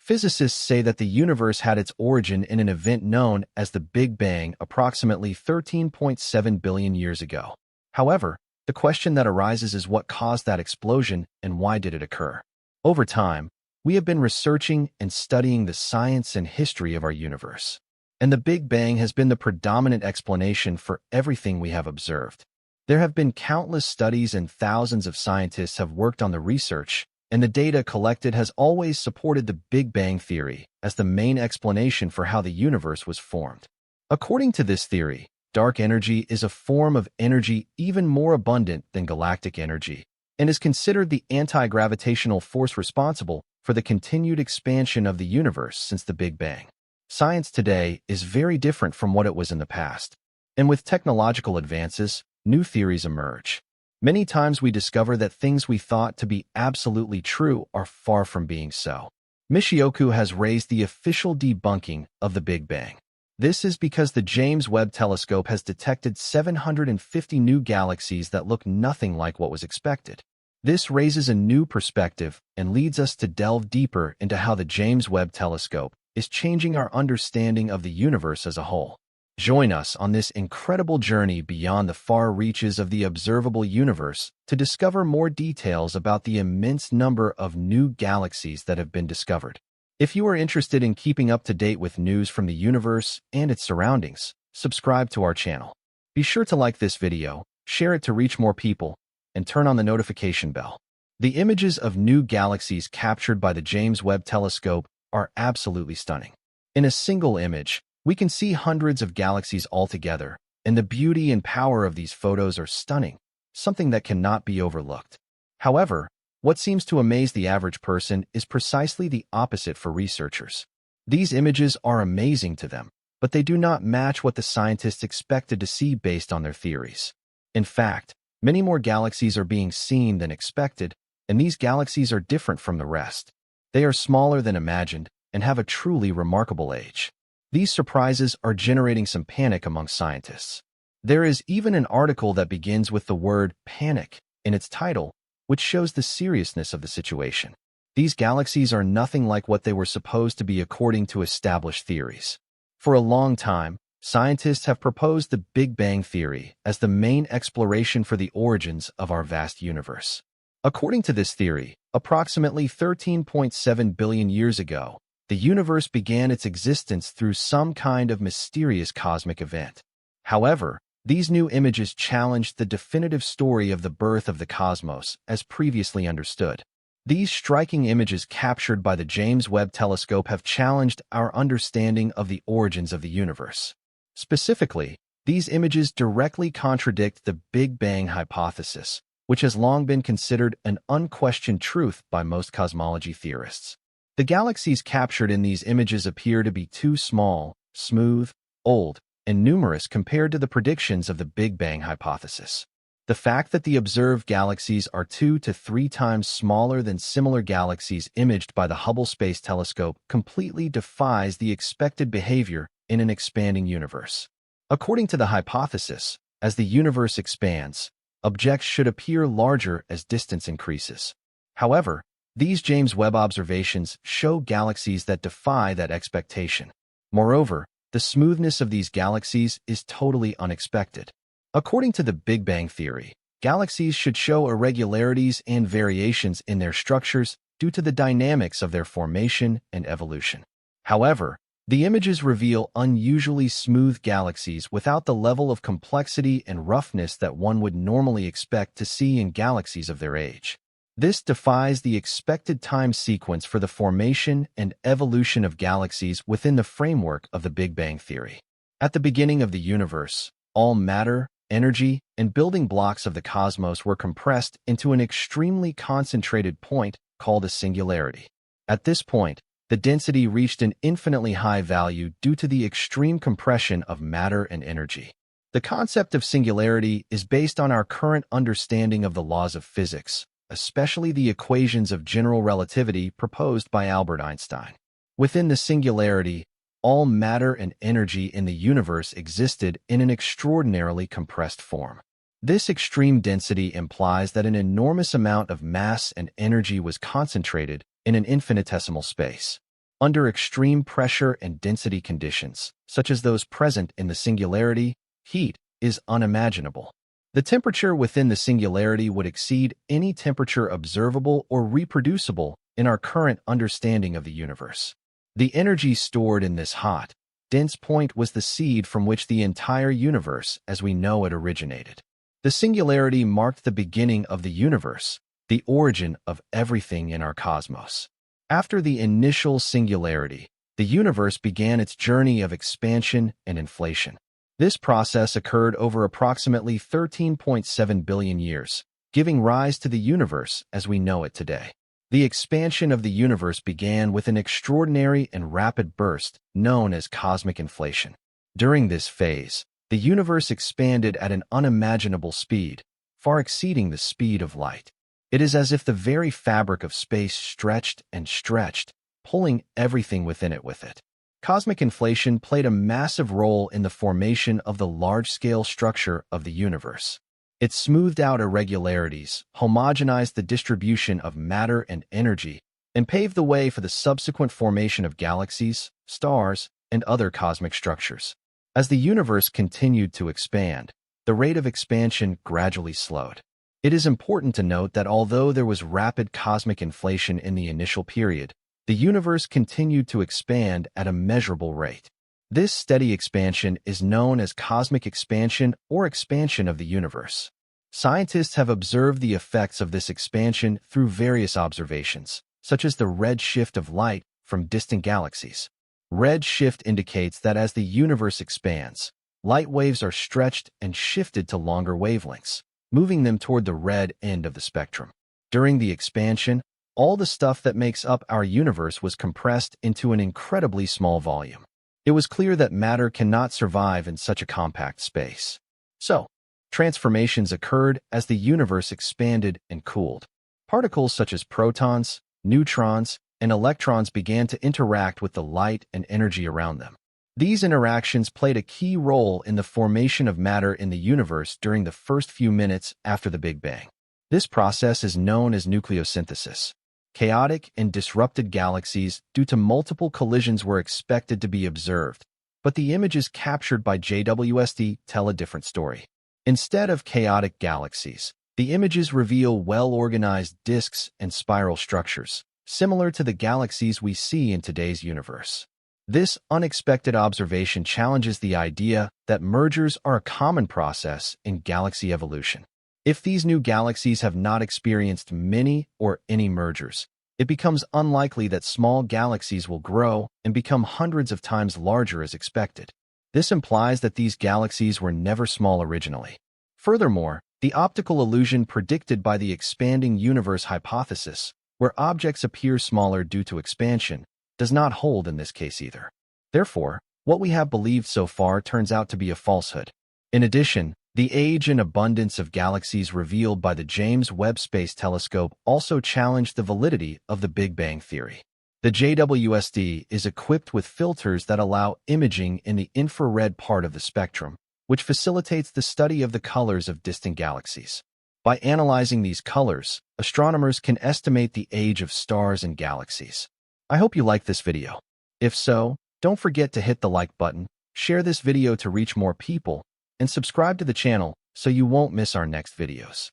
Physicists say that the universe had its origin in an event known as the Big Bang approximately 13.7 billion years ago. However, the question that arises is what caused that explosion and why did it occur? Over time, we have been researching and studying the science and history of our universe. And the Big Bang has been the predominant explanation for everything we have observed. There have been countless studies and thousands of scientists have worked on the research, and the data collected has always supported the Big Bang theory as the main explanation for how the universe was formed. According to this theory, dark energy is a form of energy even more abundant than galactic energy, and is considered the anti-gravitational force responsible for the continued expansion of the universe since the Big Bang. Science today is very different from what it was in the past, and with technological advances, new theories emerge. Many times we discover that things we thought to be absolutely true are far from being so. Michioku has raised the official debunking of the Big Bang. This is because the James Webb Telescope has detected 750 new galaxies that look nothing like what was expected. This raises a new perspective and leads us to delve deeper into how the James Webb Telescope is changing our understanding of the universe as a whole. Join us on this incredible journey beyond the far reaches of the observable universe to discover more details about the immense number of new galaxies that have been discovered. If you are interested in keeping up to date with news from the universe and its surroundings, subscribe to our channel. Be sure to like this video, share it to reach more people, and turn on the notification bell. The images of new galaxies captured by the James Webb Telescope are absolutely stunning. In a single image, we can see hundreds of galaxies altogether, and the beauty and power of these photos are stunning, something that cannot be overlooked. However, what seems to amaze the average person is precisely the opposite for researchers. These images are amazing to them, but they do not match what the scientists expected to see based on their theories. In fact, many more galaxies are being seen than expected, and these galaxies are different from the rest. They are smaller than imagined and have a truly remarkable age. These surprises are generating some panic among scientists. There is even an article that begins with the word panic in its title, which shows the seriousness of the situation. These galaxies are nothing like what they were supposed to be according to established theories. For a long time, scientists have proposed the Big Bang theory as the main exploration for the origins of our vast universe. According to this theory, approximately 13.7 billion years ago, the universe began its existence through some kind of mysterious cosmic event. However, these new images challenged the definitive story of the birth of the cosmos as previously understood. These striking images captured by the James Webb Telescope have challenged our understanding of the origins of the universe. Specifically, these images directly contradict the Big Bang hypothesis, which has long been considered an unquestioned truth by most cosmology theorists. The galaxies captured in these images appear to be too small, smooth, old, and numerous compared to the predictions of the Big Bang hypothesis. The fact that the observed galaxies are 2 to 3 times smaller than similar galaxies imaged by the Hubble Space Telescope completely defies the expected behavior in an expanding universe. According to the hypothesis, as the universe expands, objects should appear larger as distance increases. However, these James Webb observations show galaxies that defy that expectation. Moreover, the smoothness of these galaxies is totally unexpected. According to the Big Bang theory, galaxies should show irregularities and variations in their structures due to the dynamics of their formation and evolution. However, the images reveal unusually smooth galaxies without the level of complexity and roughness that one would normally expect to see in galaxies of their age. This defies the expected time sequence for the formation and evolution of galaxies within the framework of the Big Bang theory. At the beginning of the universe, all matter, energy, and building blocks of the cosmos were compressed into an extremely concentrated point called a singularity. At this point, the density reached an infinitely high value due to the extreme compression of matter and energy. The concept of singularity is based on our current understanding of the laws of physics, especially the equations of general relativity proposed by Albert Einstein. Within the singularity, all matter and energy in the universe existed in an extraordinarily compressed form. This extreme density implies that an enormous amount of mass and energy was concentrated in an infinitesimal space. Under extreme pressure and density conditions, such as those present in the singularity, heat is unimaginable. The temperature within the singularity would exceed any temperature observable or reproducible in our current understanding of the universe. The energy stored in this hot, dense point was the seed from which the entire universe as we know it originated. The singularity marked the beginning of the universe, the origin of everything in our cosmos. After the initial singularity, the universe began its journey of expansion and inflation. This process occurred over approximately 13.7 billion years, giving rise to the universe as we know it today. The expansion of the universe began with an extraordinary and rapid burst known as cosmic inflation. During this phase, the universe expanded at an unimaginable speed, far exceeding the speed of light. It is as if the very fabric of space stretched and stretched, pulling everything within it with it. Cosmic inflation played a massive role in the formation of the large-scale structure of the universe. It smoothed out irregularities, homogenized the distribution of matter and energy, and paved the way for the subsequent formation of galaxies, stars, and other cosmic structures. As the universe continued to expand, the rate of expansion gradually slowed. It is important to note that although there was rapid cosmic inflation in the initial period, the universe continued to expand at a measurable rate. This steady expansion is known as cosmic expansion or expansion of the universe. Scientists have observed the effects of this expansion through various observations, such as the red shift of light from distant galaxies. Red shift indicates that as the universe expands, light waves are stretched and shifted to longer wavelengths, moving them toward the red end of the spectrum. During the expansion, all the stuff that makes up our universe was compressed into an incredibly small volume. It was clear that matter cannot survive in such a compact space. So, transformations occurred as the universe expanded and cooled. Particles such as protons, neutrons, and electrons began to interact with the light and energy around them. These interactions played a key role in the formation of matter in the universe during the first few minutes after the Big Bang. This process is known as nucleosynthesis. Chaotic and disrupted galaxies due to multiple collisions were expected to be observed, but the images captured by JWST tell a different story. Instead of chaotic galaxies, the images reveal well-organized disks and spiral structures, similar to the galaxies we see in today's universe. This unexpected observation challenges the idea that mergers are a common process in galaxy evolution. If these new galaxies have not experienced many or any mergers, it becomes unlikely that small galaxies will grow and become hundreds of times larger as expected. This implies that these galaxies were never small originally. Furthermore, the optical illusion predicted by the expanding universe hypothesis, where objects appear smaller due to expansion, does not hold in this case either. Therefore, what we have believed so far turns out to be a falsehood. In addition, the age and abundance of galaxies revealed by the James Webb Space Telescope also challenged the validity of the Big Bang theory. The JWST is equipped with filters that allow imaging in the infrared part of the spectrum, which facilitates the study of the colors of distant galaxies. By analyzing these colors, astronomers can estimate the age of stars and galaxies. I hope you liked this video. If so, don't forget to hit the like button, share this video to reach more people, and subscribe to the channel so you won't miss our next videos.